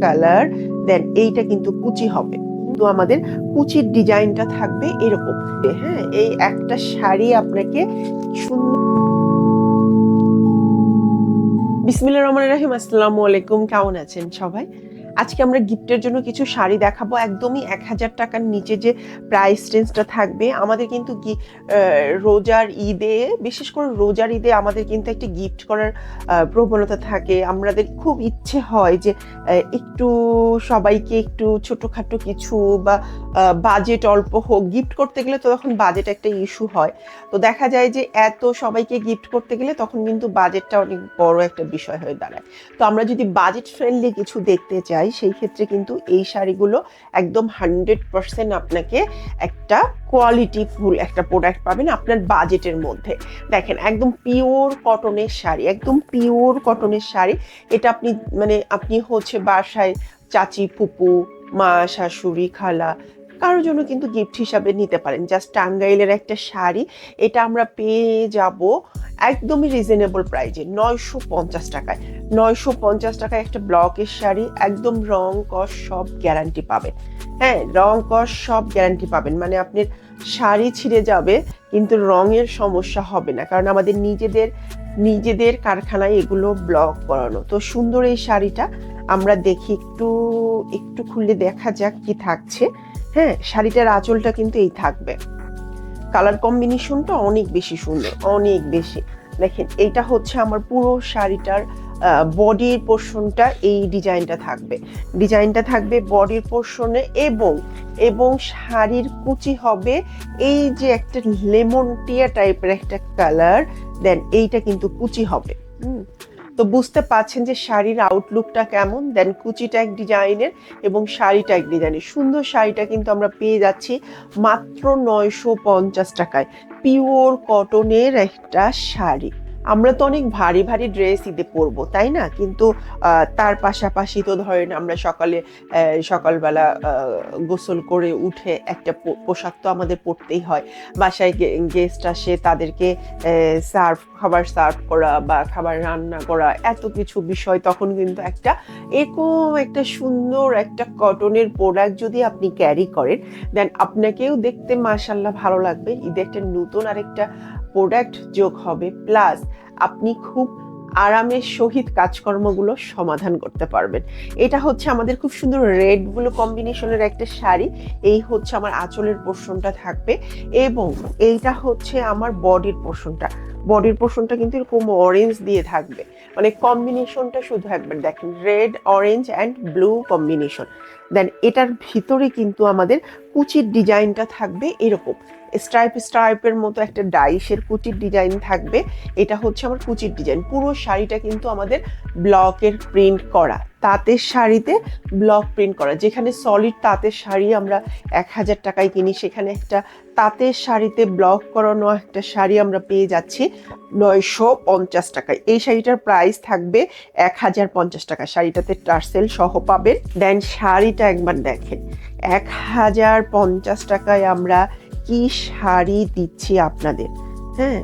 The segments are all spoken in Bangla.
কালার, দেন এইটা কিন্তু কুচি হবে। তো আমাদের কুচির ডিজাইনটা থাকবে এরকম। হ্যাঁ, এই একটা শাড়ি আপনাকে সুন্দর। বিসমিল্লাহির রহমানির রহিম। আসসালামু আলাইকুম, কেমন আছেন সবাই? আজকে আমরা গিফটের জন্য কিছু শাড়ি দেখাবো। একদমই 1000 টাকার নিচে যে প্রাইস রেঞ্জটা থাকবে। আমাদের কিন্তু রোজার ঈদে, বিশেষ করে রোজার ঈদে আমাদের কিন্তু একটা গিফট করার প্রবণতা থাকে। আমাদের খুব ইচ্ছে হয় যে একটু সবাইকে একটু ছোটখাটো কিছু বা বাজেট অল্প হোক, গিফট করতে গেলে তো তখন বাজেট একটা ইস্যু হয়। তো দেখা যায় যে এত সবাইকে গিফট করতে গেলে তখন কিন্তু বাজেটটা অনেক বড় একটা বিষয় হয়ে দাঁড়ায়। তো আমরা যদি বাজেট ফ্রেন্ডলি কিছু দেখতে চাই, সেই ক্ষেত্রে কিন্তু এই শাড়িগুলো একদম 100% আপনাকে একটা কোয়ালিটি ফুল একটা প্রোডাক্ট পাবেন আপনার বাজেটের মধ্যে। দেখেন, একদম পিওর কটনের শাড়ি, একদম পিওর কটনের শাড়ি। এটা আপনি হচ্ছে বাসায় চাচি, ফুপু, মা, শাশুড়ি, খালা কারোর জন্য কিন্তু গিফট হিসাবে নিতে পারেন। জাস্ট টাঙ্গাইলের একটা শাড়ি, এটা আমরা পেয়ে যাব একদমই রিজনেবল প্রাইজে 950 টাকায়। 950 টাকায় একটা ব্লকের শাড়ি, একদম রং কস সব গ্যারান্টি পাবেন। হ্যাঁ, রং কস সব গ্যারান্টি পাবেন, মানে আপনার শাড়ি ছিঁড়ে যাবে কিন্তু রঙের সমস্যা হবে না, কারণ আমাদের নিজেদের কারখানায় এগুলো ব্লক করানো। তো সুন্দর এই শাড়িটা আমরা দেখি, একটু একটু খুলে দেখা যাক কি থাকছে। হ্যাঁ, শাড়িটার আঁচলটা কিন্তু এই থাকবে। কালার কম্বিনেশনটা অনেক বেশি সুন্দর, অনেক বেশি। দেখেন, এইটা হচ্ছে আমার পুরো শাড়িটার বডির পোর্শনটা, এই ডিজাইনটা থাকবে বডির পোর্শনে, এবং শাড়ির কুচি হবে এই যে একটা লেমন টিয়া টাইপের একটা কালার, দেন এইটা কিন্তু কুচি হবে। তো বুঝতে পাচ্ছেন যে শাড়ির আউটলুকটা কেমন। দেন কুচিটা এক ডিজাইনের এবং শাড়িটা এক ডিজাইনের। সুন্দর শাড়িটা কিন্তু আমরা পেয়ে যাচ্ছি মাত্র 950 টাকায়। পিওর কটনের একটা শাড়ি। আমরা তো অনেক ভারী ভারী ড্রেস ঈদে পরবো, তাই না? কিন্তু তার পাশাপাশি তো ধরেন আমরা সকালবেলা গোসল করে উঠে একটা পোশাক তো আমাদের পরতেই হয়। বাসায় গেস্ট আসে, তাদেরকে খাবার সার্ভ করা বা খাবার রান্না করা, এত কিছু বিষয়। তখন কিন্তু এরকম একটা সুন্দর একটা কটনের প্রোডাক্ট যদি আপনি ক্যারি করেন, দেন আপনাকেও দেখতে মাশাআল্লাহ ভালো লাগবে। ঈদে একটা নতুন আরেকটা প্রোডাক্ট যোগ হবে, প্লাস আপনি খুব আরামের সহিত কাজকর্মগুলো সমাধান করতে পারবেন। এটা হচ্ছে আমাদের খুব সুন্দর রেড ব্লু কম্বিনেশনের একটা শাড়ি। এই হচ্ছে আমার আঁচলের পোর্শনটা থাকবে, এবং এইটা হচ্ছে আমার বডির পোর্শনটা কিন্তু এরকম অরেঞ্জ দিয়ে থাকবে। মানে কম্বিনেশনটা শুধু একবার দেখেন, red, orange and blue combination. Then এটার ভিতরে কিন্তু আমাদের কুচির ডিজাইনটা থাকবে এরকম, স্ট্রাইপের মতো একটা ডাইসের কুচির ডিজাইন থাকবে। এটা হচ্ছে আমার কুচির ডিজাইন। পুরো শাড়িটা কিন্তু আমাদের ব্লকের প্রিন্ট করা, তাঁতের শাড়িতে ব্লক প্রিন্ট করা। যেখানে সলিড তাঁতের শাড়ি আমরা 1000 টাকায় কিনি, সেখানে একটা তাঁতের শাড়িতে ব্লক করানো একটা শাড়ি আমরা পেয়ে যাচ্ছি 950 টাকায়। এই শাড়িটার প্রাইস থাকবে 1050 টাকা। শাড়িটাতে টার্সেল সহ পাবেন। দেন শাড়িটা একবার দেখেন, 1050 টাকায় আমরা কি শাড়ি দিচ্ছি আপনাদের। হ্যাঁ,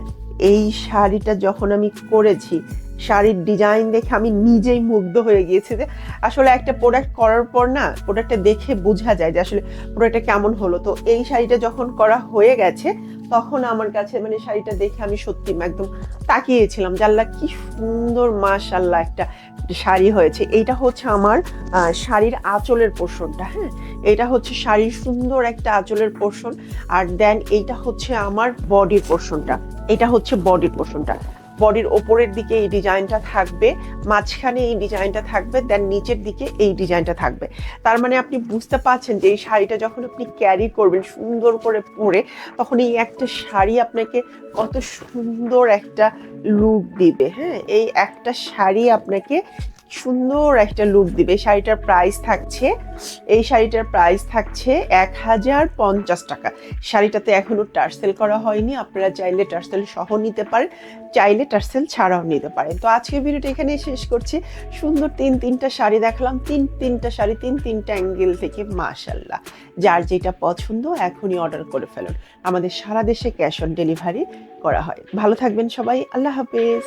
এই শাড়িটা যখন আমি করেছি, শাড়ির ডিজাইন দেখে আমি নিজেই মুগ্ধ হয়ে গিয়েছি যে আসলে একটা প্রোডাক্ট করার পর না, প্রোডাক্টটা দেখে বোঝা যায় যে আসলে প্রোডাক্টটা কেমন হলো। তো এই শাড়িটা যখন করা হয়ে গেছে, তখন আমার কাছে মানে শাড়িটা দেখে আমি সত্যি একদম তাকিয়েছিলাম যে আল্লাহ কি সুন্দর, মাশাআল্লাহ একটা শাড়ি হয়েছে। এইটা হচ্ছে আমার শাড়ির আঁচলের পোর্শনটা। হ্যাঁ, এটা হচ্ছে শাড়ির সুন্দর একটা আঁচলের পোর্শন। আর দেন এইটা হচ্ছে আমার বডির পোর্শনটা। বডির ওপরের দিকে এই ডিজাইনটা থাকবে, মাঝখানে এই ডিজাইনটা থাকবে, দেন নিচের দিকে এই ডিজাইনটা থাকবে। তার মানে আপনি বুঝতে পারছেন যে এই শাড়িটা যখন আপনি ক্যারি করবেন সুন্দর করে পরে, তখন এই একটা শাড়ি আপনাকে কত সুন্দর একটা লুক দিবে। হ্যাঁ, এই একটা শাড়ি আপনাকে সুন্দর একটা লুক দিবে। এই শাড়িটার প্রাইস থাকছে 1050 টাকা। শাড়িটাতে এখনো টার্সেল করা হয়নি, আপনারা চাইলে টার্সেল সহ নিতে পারেন, চাইলে টার্সেল ছাড়াও নিতে পারেন। তো আজকের ভিডিওটা এখানেই শেষ করছি। সুন্দর তিনটা শাড়ি দেখালাম, তিনটা শাড়ি তিনটা অ্যাঙ্গেল থেকে মাশাআল্লাহ। যার যেটা পছন্দ এখনই অর্ডার করে ফেলুন। আমাদের সারা দেশে ক্যাশ অন ডেলিভারি করা হয়। ভালো থাকবেন সবাই, আল্লাহ হাফেজ।